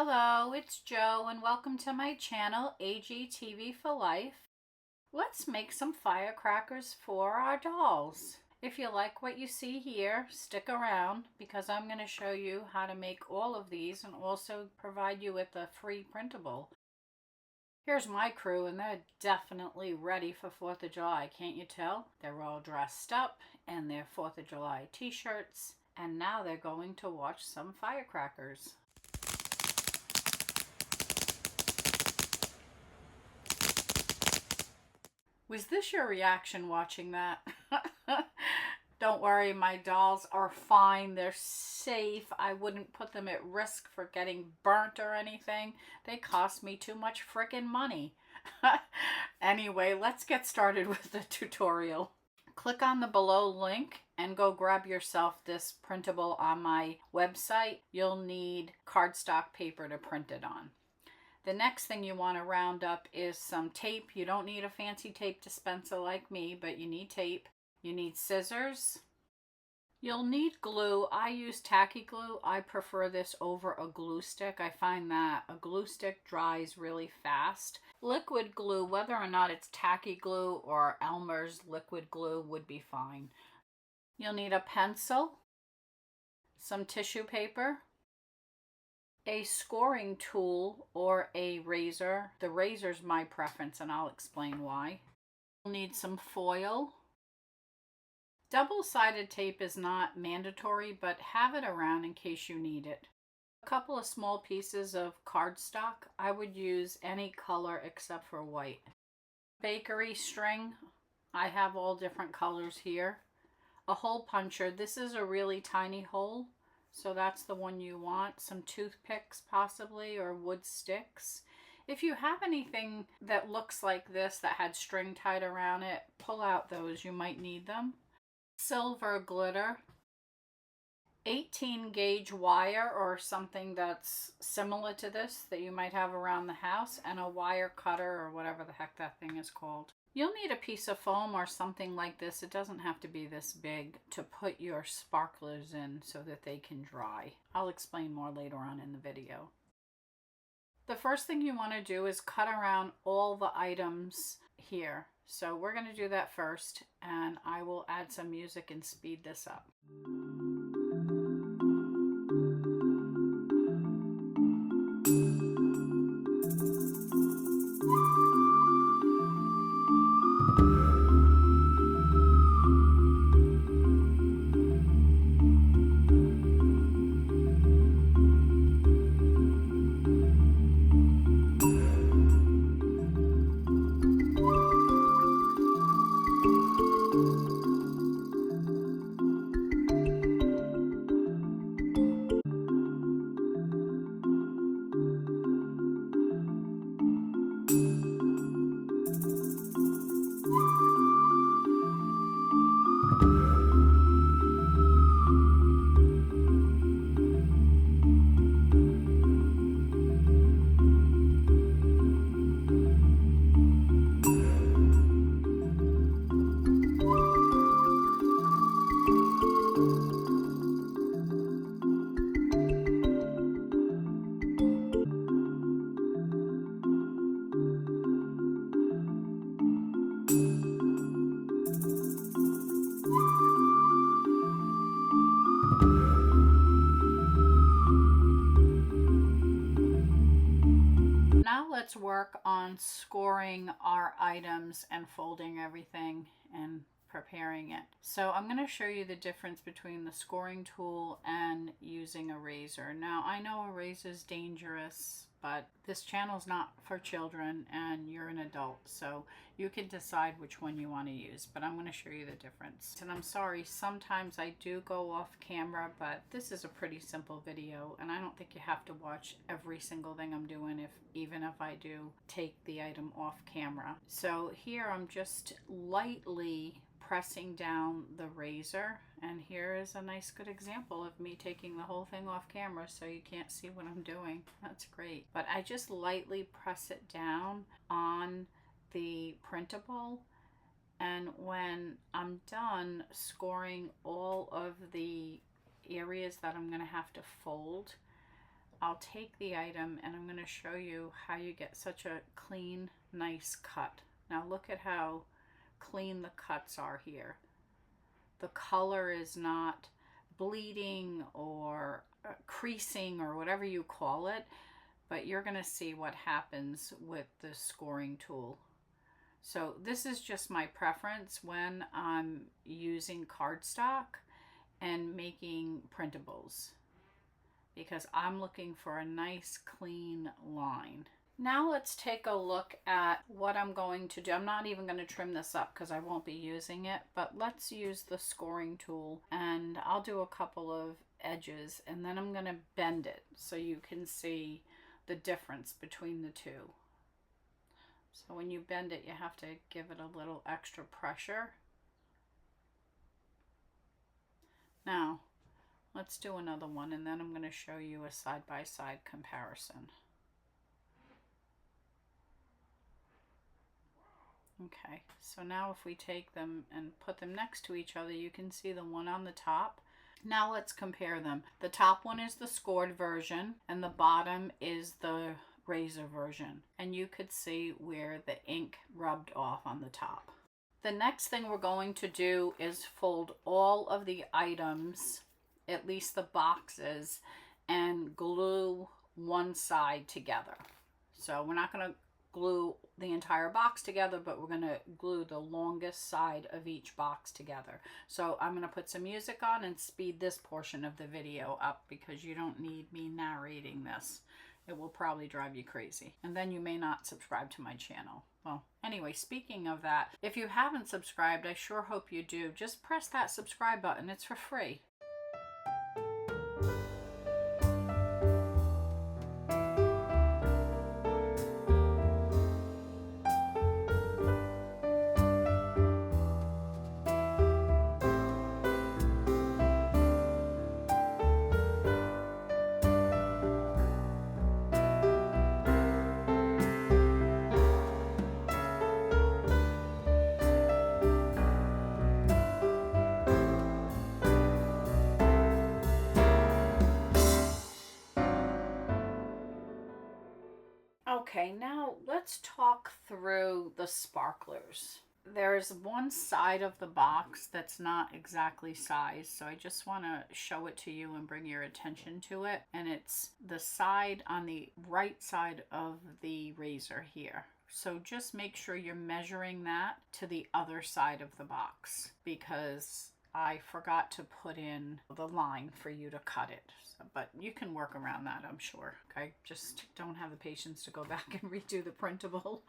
Hello, it's Joe and welcome to my channel, AGTV for Life. Let's make some firecrackers for our dolls. If you like what you see here, stick around because I'm going to show you how to make all of these and also provide you with a free printable. Here's my crew and they're definitely ready for 4th of July, can't you tell? They're all dressed up in their 4th of July t-shirts and now they're going to watch some firecrackers. Was this your reaction watching that? Don't worry, my dolls are fine. They're safe. I wouldn't put them at risk for getting burnt or anything. They cost me too much frickin' money. Anyway, let's get started with the tutorial. Click on the below link and go grab yourself this printable on my website. You'll need cardstock paper to print it on. The next thing you want to round up is some tape. You don't need a fancy tape dispenser like me, but you need tape. You need scissors. You'll need glue. I use tacky glue. I prefer this over a glue stick. I find that a glue stick dries really fast. Liquid glue, whether or not it's tacky glue or Elmer's liquid glue, would be fine. You'll need a pencil, some tissue paper, a scoring tool or a razor. The razor's my preference and I'll explain why. You'll need some foil. Double-sided tape is not mandatory, but have it around in case you need it. A couple of small pieces of cardstock. I would use any color except for white. Bakery string. I have all different colors here. A hole puncher. This is a really tiny hole, so that's the one you want. Some toothpicks possibly, or wood sticks. If you have anything that looks like this that had string tied around it, pull out those. You might need them. Silver glitter. 18 gauge wire or something that's similar to this that you might have around the house, and a wire cutter or whatever the heck that thing is called. You'll need a piece of foam or something like this. It doesn't have to be this big to put your sparklers in so that they can dry. I'll explain more later on in the video. The first thing you want to do is cut around all the items here. So we're going to do that first, and I will add some music and speed this up. Now let's work on scoring our items and folding everything and preparing it. So I'm going to show you the difference between the scoring tool and using a razor. Now I know a razor is dangerous, but this channel is not for children and you're an adult, so you can decide which one you want to use, but I'm going to show you the difference. And I'm sorry, sometimes I do go off camera, but this is a pretty simple video and I don't think you have to watch every single thing I'm doing, even if I do take the item off camera. So here I'm just lightly pressing down the razor, and here is a nice good example of me taking the whole thing off camera so you can't see what I'm doing. That's great. But I just lightly press it down on the printable, and when I'm done scoring all of the areas that I'm going to have to fold, I'll take the item and I'm going to show you how you get such a clean, nice cut. Now look at how clean the cuts are here. The color is not bleeding or creasing or whatever you call it, but you're going to see what happens with the scoring tool. So this is just my preference when I'm using cardstock and making printables, because I'm looking for a nice clean line. Now let's take a look at what I'm going to do. I'm not even going to trim this up because I won't be using it, but let's use the scoring tool and I'll do a couple of edges and then I'm going to bend it so you can see the difference between the two. So when you bend it, you have to give it a little extra pressure. Now, let's do another one and then I'm going to show you a side-by-side comparison. Okay, so now if we take them and put them next to each other, you can see the one on the top. Now let's compare them. The top one is the scored version and the bottom is the razor version. And you could see where the ink rubbed off on the top. The next thing we're going to do is fold all of the items, at least the boxes, and glue one side together. So we're not going to glue the entire box together, but we're going to glue the longest side of each box together. So I'm going to put some music on and speed this portion of the video up because you don't need me narrating this. It will probably drive you crazy. And then you may not subscribe to my channel. Well, anyway, speaking of that, if you haven't subscribed, I sure hope you do. Just press that subscribe button. It's for free. Okay, now let's talk through the sparklers. There's one side of the box that's not exactly sized, so I just want to show it to you and bring your attention to it. And it's the side on the right side of the razor here. So just make sure you're measuring that to the other side of the box because I forgot to put in the line for you to cut it. But you can work around that, I'm sure. I just don't have the patience to go back and redo the printable.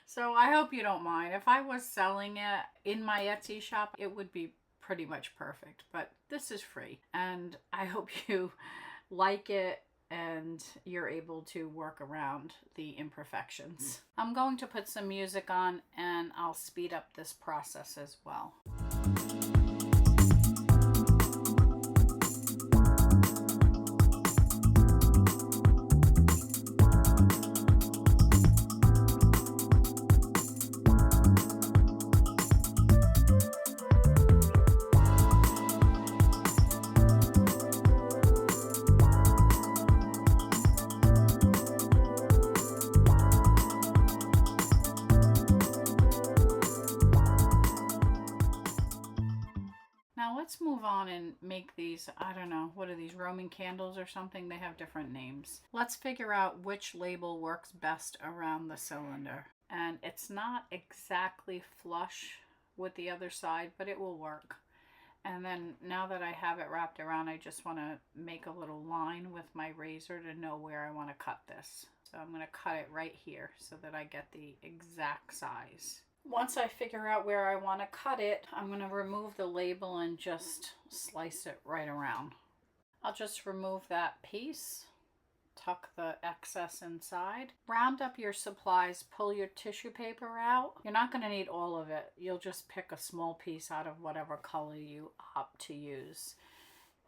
So I hope you don't mind. If I was selling it in my Etsy shop, it would be pretty much perfect. But this is free. And I hope you like it and you're able to work around the imperfections. I'm going to put some music on and I'll speed up this process as well. Let's move on and make these, I don't know, what are these, Roman candles or something? They have different names. Let's figure out which label works best around the cylinder. And it's not exactly flush with the other side, but it will work. And then now that I have it wrapped around, I just want to make a little line with my razor to know where I want to cut this. So I'm going to cut it right here so that I get the exact size. Once I figure out where I want to cut it, I'm going to remove the label and just slice it right around. I'll just remove that piece, tuck the excess inside. Round up your supplies, pull your tissue paper out. You're not going to need all of it. You'll just pick a small piece out of whatever color you opt to use.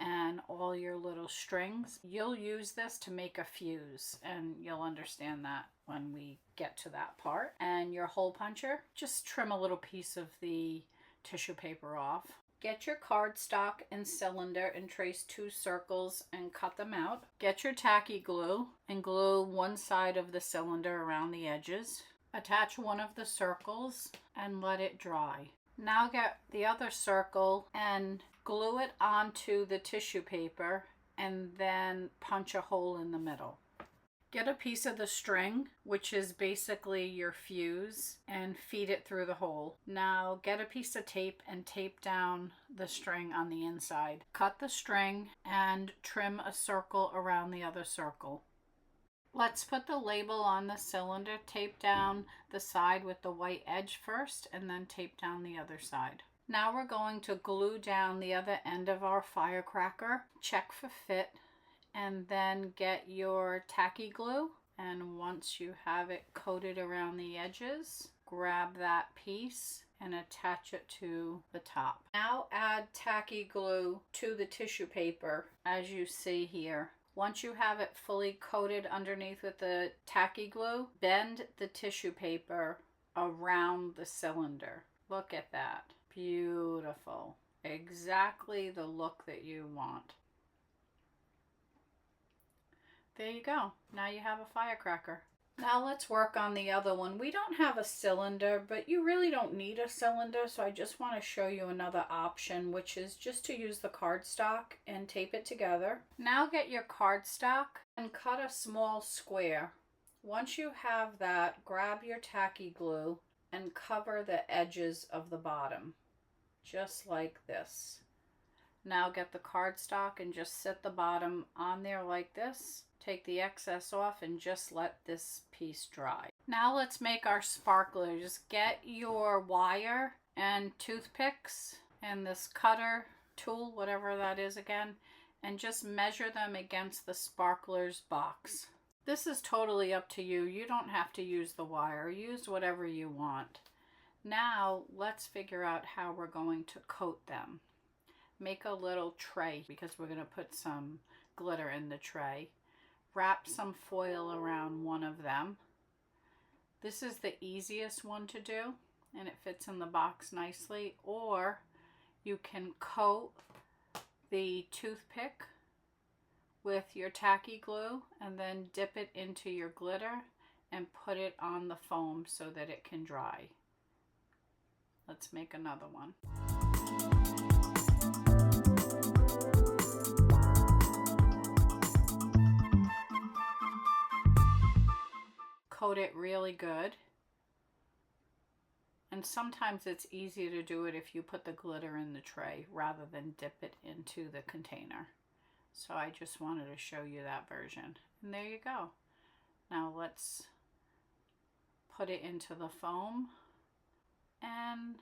And all your little strings. You'll use this to make a fuse, and you'll understand that when we get to that part. And your hole puncher, just trim a little piece of the tissue paper off. Get your cardstock and cylinder and trace 2 circles and cut them out. Get your tacky glue and glue one side of the cylinder around the edges. Attach one of the circles and let it dry. Now get the other circle and glue it onto the tissue paper and then punch a hole in the middle. Get a piece of the string, which is basically your fuse, and feed it through the hole. Now get a piece of tape and tape down the string on the inside. Cut the string and trim a circle around the other circle. Let's put the label on the cylinder. Tape down the side with the white edge first and then tape down the other side. Now we're going to glue down the other end of our firecracker. Check for fit. And then get your tacky glue, and once you have it coated around the edges, grab that piece and attach it to the top. Now add tacky glue to the tissue paper as you see here. Once you have it fully coated underneath with the tacky glue, bend the tissue paper around the cylinder. Look at that. Beautiful. Exactly the look that you want. There you go. Now you have a firecracker. Now let's work on the other one. We don't have a cylinder, but you really don't need a cylinder, so I just want to show you another option, which is just to use the cardstock and tape it together. Now get your cardstock and cut a small square. Once you have that, grab your tacky glue and cover the edges of the bottom, just like this. Now get the cardstock and just set the bottom on there like this. Take the excess off and just let this piece dry. Now let's make our sparklers. Get your wire and toothpicks and this cutter tool, whatever that is again, and just measure them against the sparklers box. This is totally up to you. You don't have to use the wire. Use whatever you want. Now let's figure out how we're going to coat them. Make a little tray because we're going to put some glitter in the tray. Wrap some foil around one of them. This is the easiest one to do and it fits in the box nicely, or you can coat the toothpick with your tacky glue and then dip it into your glitter and put it on the foam so that it can dry. Let's make another one. Coat it really good, and sometimes it's easier to do it if you put the glitter in the tray rather than dip it into the container. So I just wanted to show you that version, and there you go. Now let's put it into the foam and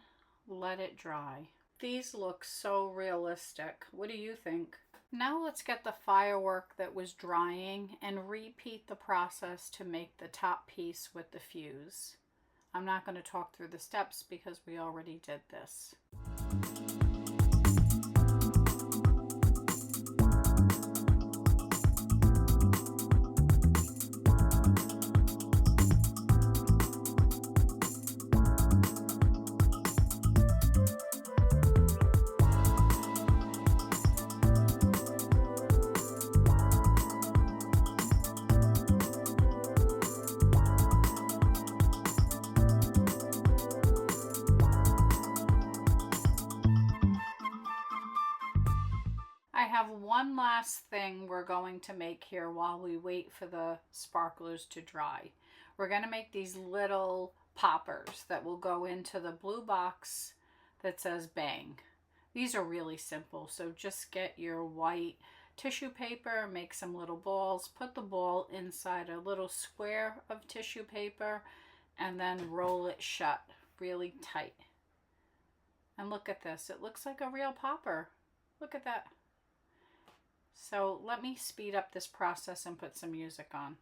let it dry. These look so realistic. What do you think? Now let's get the firework that was drying and repeat the process to make the top piece with the fuse. I'm not going to talk through the steps because we already did this. I have one last thing we're going to make here while we wait for the sparklers to dry. We're going to make these little poppers that will go into the blue box that says bang. These are really simple, so just get your white tissue paper, make some little balls, put the ball inside a little square of tissue paper, and then roll it shut really tight. And look at this, it looks like a real popper. Look at that. So let me speed up this process and put some music on.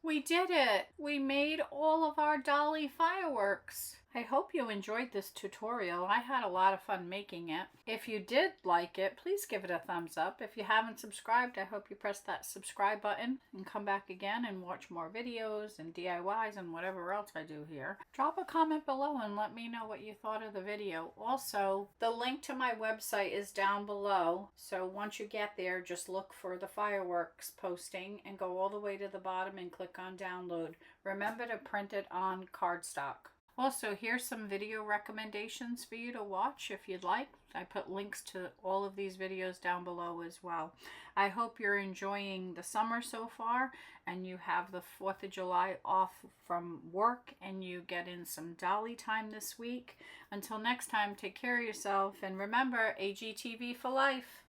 We did it! We made all of our Dolly fireworks. I hope you enjoyed this tutorial. I had a lot of fun making it. If you did like it, please give it a thumbs up. If you haven't subscribed, I hope you press that subscribe button and come back again and watch more videos and DIYs and whatever else I do here. Drop a comment below and let me know what you thought of the video. Also, the link to my website is down below, so once you get there, just look for the fireworks posting and go all the way to the bottom and click on download. Remember to print it on cardstock. Also, here's some video recommendations for you to watch if you'd like. I put links to all of these videos down below as well. I hope you're enjoying the summer so far and you have the 4th of July off from work and you get in some Dolly time this week. Until next time, take care of yourself and remember, AGTV for life.